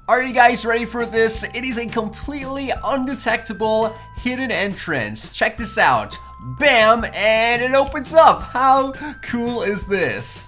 Are you guys ready for this? It is a completely undetectable hidden entrance. Check this out. Bam! And it opens up. How cool is this?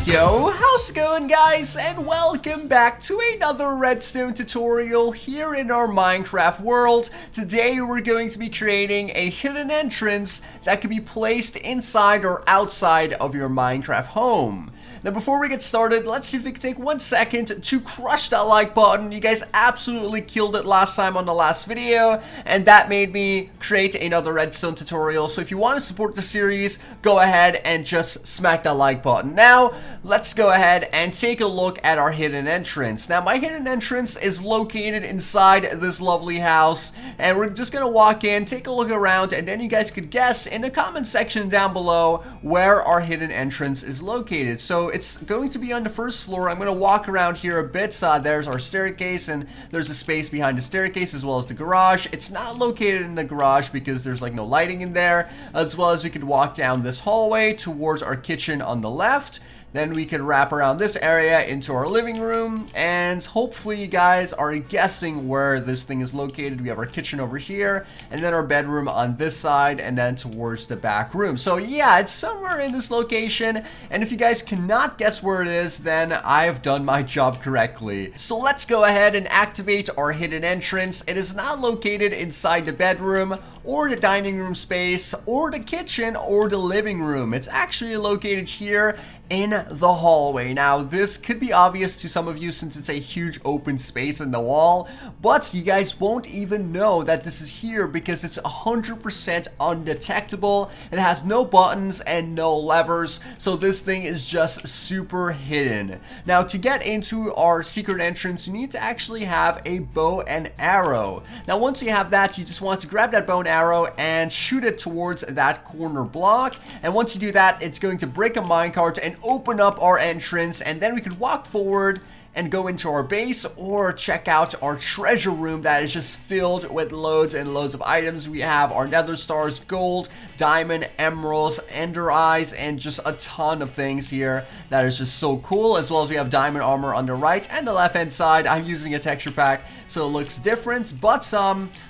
Yo, how's it going, guys? And welcome back to another Redstone tutorial here in our Minecraft world. Today we're going to be creating a hidden entrance that can be placed inside or outside of your Minecraft home. Now before we get started, let's see if we can take 1 second to crush that like button. You guys absolutely killed it last time on the last video, and that made me create another Redstone tutorial. So if you want to support the series, go ahead and just smack that like button. Now, let's go ahead and take a look at our hidden entrance. Now, my hidden entrance is located inside this lovely house, and we're just going to walk in, take a look around, and then you guys could guess in the comment section down below where our hidden entrance is located. So it's going to be on the first floor. I'm going to walk around here a bit. There's our staircase, and there's a space behind the staircase as well as the garage. It's not located in the garage because there's like no lighting in there, as well as we could walk down this hallway towards our kitchen on the left. Then we could wrap around this area into our living room, and hopefully you guys are guessing where this thing is located. We have our kitchen over here, and then our bedroom on this side, and then towards the back room. So yeah, it's somewhere in this location, and if you guys cannot guess where it is, then I've done my job correctly. So let's go ahead and activate our hidden entrance. It is not located inside the bedroom, or the dining room space, or the kitchen, or the living room. It's actually located here in the hallway. Now, this could be obvious to some of you since it's a huge open space in the wall, but you guys won't even know that this is here because it's 100% undetectable. It has no buttons and no levers, so this thing is just super hidden. Now, to get into our secret entrance, you need to actually have a bow and arrow. Now, once you have that, you just want to grab that bow and arrow and shoot it towards that corner block, and once you do that, it's going to break a minecart and open up our entrance, and then we could walk forward and go into our base or check out our treasure room that is just filled with loads and loads of items. We have our nether stars, gold, diamond, emeralds, ender eyes, and just a ton of things here that is just so cool, as well as we have diamond armor on the right and the left hand side. I'm using a texture pack so it looks different, but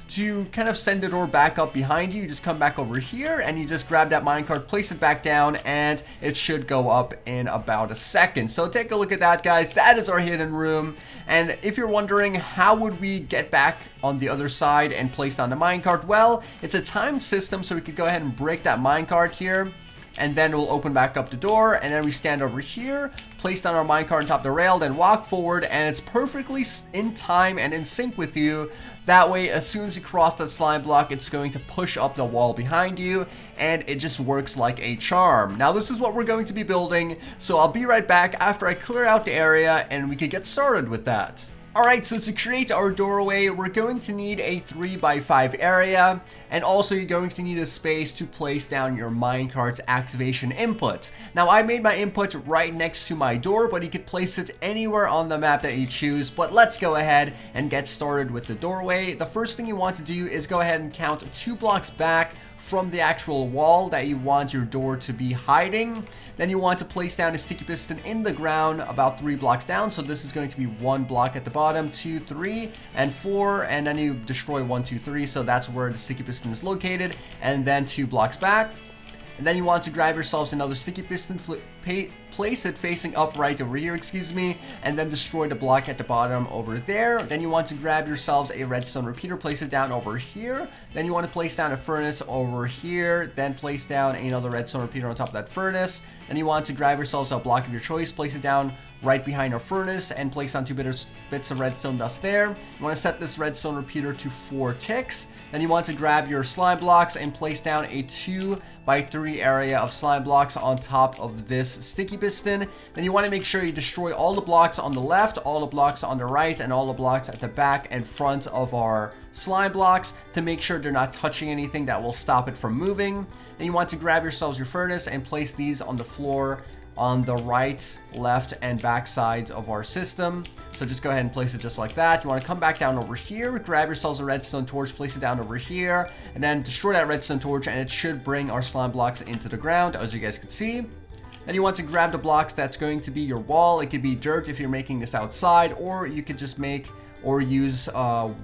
to kind of send the door back up behind you, you just come back over here and you just grab that minecart, place it back down, and it should go up in about a second. So take a look at that, guys. That is our hidden room. And if you're wondering how would we get back on the other side and place down the minecart, well, it's a timed system, so we could go ahead and break that minecart here, and then we'll open back up the door, and then we stand over here, place down our minecart on top of the rail, then walk forward, and it's perfectly in time and in sync with you. That way, as soon as you cross that slime block, it's going to push up the wall behind you, and it just works like a charm. Now, this is what we're going to be building, so I'll be right back after I clear out the area, and we can get started with that. Alright, so to create our doorway, we're going to need a 3x5 area, and also you're going to need a space to place down your minecart activation input. Now, I made my input right next to my door, but you could place it anywhere on the map that you choose. But let's go ahead and get started with the doorway. The first thing you want to do is go ahead and count 2 blocks back from the actual wall that you want your door to be hiding. Then you want to place down a sticky piston in the ground about 3 blocks down. So this is going to be 1 block at the bottom, 2, 3, and 4, and then you destroy 1, 2, 3. So that's where the sticky piston is located, and then 2 blocks back. And then you want to grab yourselves another sticky piston, place it facing upright over here, and then destroy the block at the bottom over there. Then you want to grab yourselves a redstone repeater, place it down over here. Then you want to place down a furnace over here, then place down another redstone repeater on top of that furnace. Then you want to grab yourselves a block of your choice, place it down right behind our furnace, and place down 2 bits of redstone dust there. You want to set this redstone repeater to 4 ticks. Then you want to grab your slime blocks and place down a 2x3 area of slime blocks on top of this sticky piston. Then you want to make sure you destroy all the blocks on the left, all the blocks on the right, and all the blocks at the back and front of our slime blocks to make sure they're not touching anything that will stop it from moving. Then you want to grab yourselves your furnace and place these on the floor on the right, left, and back sides of our system. So just go ahead and place it just like that. You want to come back down over here, grab yourselves a redstone torch, place it down over here, and then destroy that redstone torch, and it should bring our slime blocks into the ground, as you guys can see. Then you want to grab the blocks that's going to be your wall. It could be dirt if you're making this outside, or you could just make or use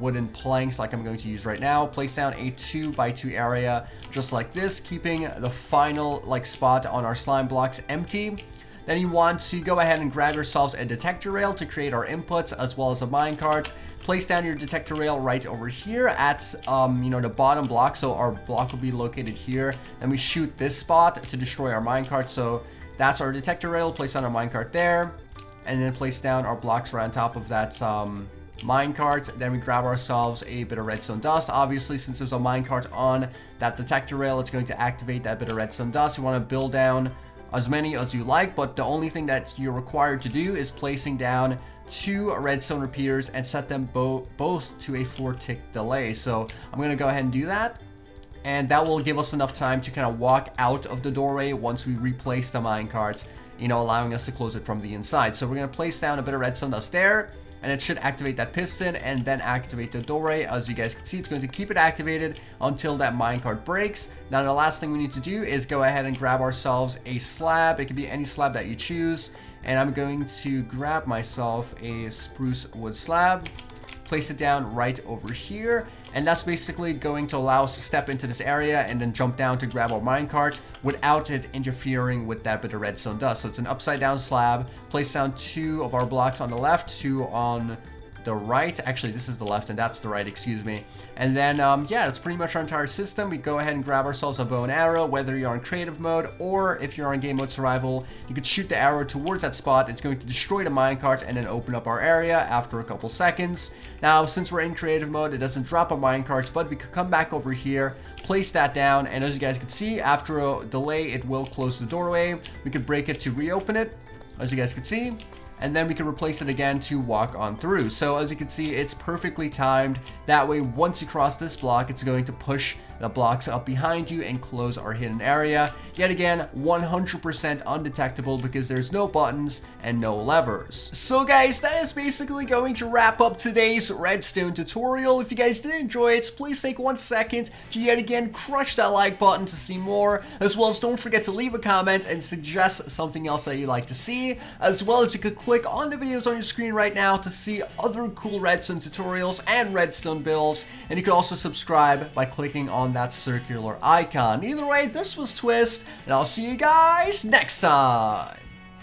wooden planks like I'm going to use right now. Place down a 2x2 area just like this, keeping the final spot on our slime blocks empty. Then you want to go ahead and grab yourselves a detector rail to create our inputs as well as a minecart. Place down your detector rail right over here at the bottom block, so our block will be located here. Then we shoot this spot to destroy our minecart, so that's our detector rail. Place down our minecart there, and then place down our blocks right on top of that minecart. Then we grab ourselves a bit of redstone dust. Obviously, since there's a minecart on that detector rail, it's going to activate that bit of redstone dust. You want to build down as many as you like, but the only thing that you're required to do is placing down 2 redstone repeaters and set them both to a 4-tick delay. So I'm going to go ahead and do that, and that will give us enough time to kind of walk out of the doorway once we replace the minecart, allowing us to close it from the inside. So we're going to place down a bit of redstone dust there, and it should activate that piston and then activate the doorway. As you guys can see, it's going to keep it activated until that minecart breaks. Now the last thing we need to do is go ahead and grab ourselves a slab. It could be any slab that you choose, and I'm going to grab myself a spruce wood slab, place it down right over here, and that's basically going to allow us to step into this area and then jump down to grab our minecart without it interfering with that bit of redstone dust. So it's an upside down slab. Place down 2 of our blocks on the left, 2 on the right. Actually, this is the left and that's the right, excuse me. And then yeah, that's pretty much our entire system. We go ahead and grab ourselves a bow and arrow, whether you're on creative mode or if you're on game mode survival. You could shoot the arrow towards that spot. It's going to destroy the minecart and then open up our area after a couple seconds. Now, since we're in creative mode, it doesn't drop our minecarts, but we could come back over here, place that down, and as you guys can see, after a delay, it will close the doorway. We could break it to reopen it, as you guys can see, and then we can replace it again to walk on through. So as you can see, it's perfectly timed. That way, once you cross this block, it's going to push the blocks up behind you and close our hidden area. Yet again, 100% undetectable because there's no buttons and no levers. So guys, that is basically going to wrap up today's redstone tutorial. If you guys did enjoy it, please take 1 second to yet again crush that like button to see more, as well as don't forget to leave a comment and suggest something else that you'd like to see, as well as you could click on the videos on your screen right now to see other cool redstone tutorials and redstone builds, and you could also subscribe by clicking on that circular icon. Either way, this was Twiistz, and I'll see you guys next time.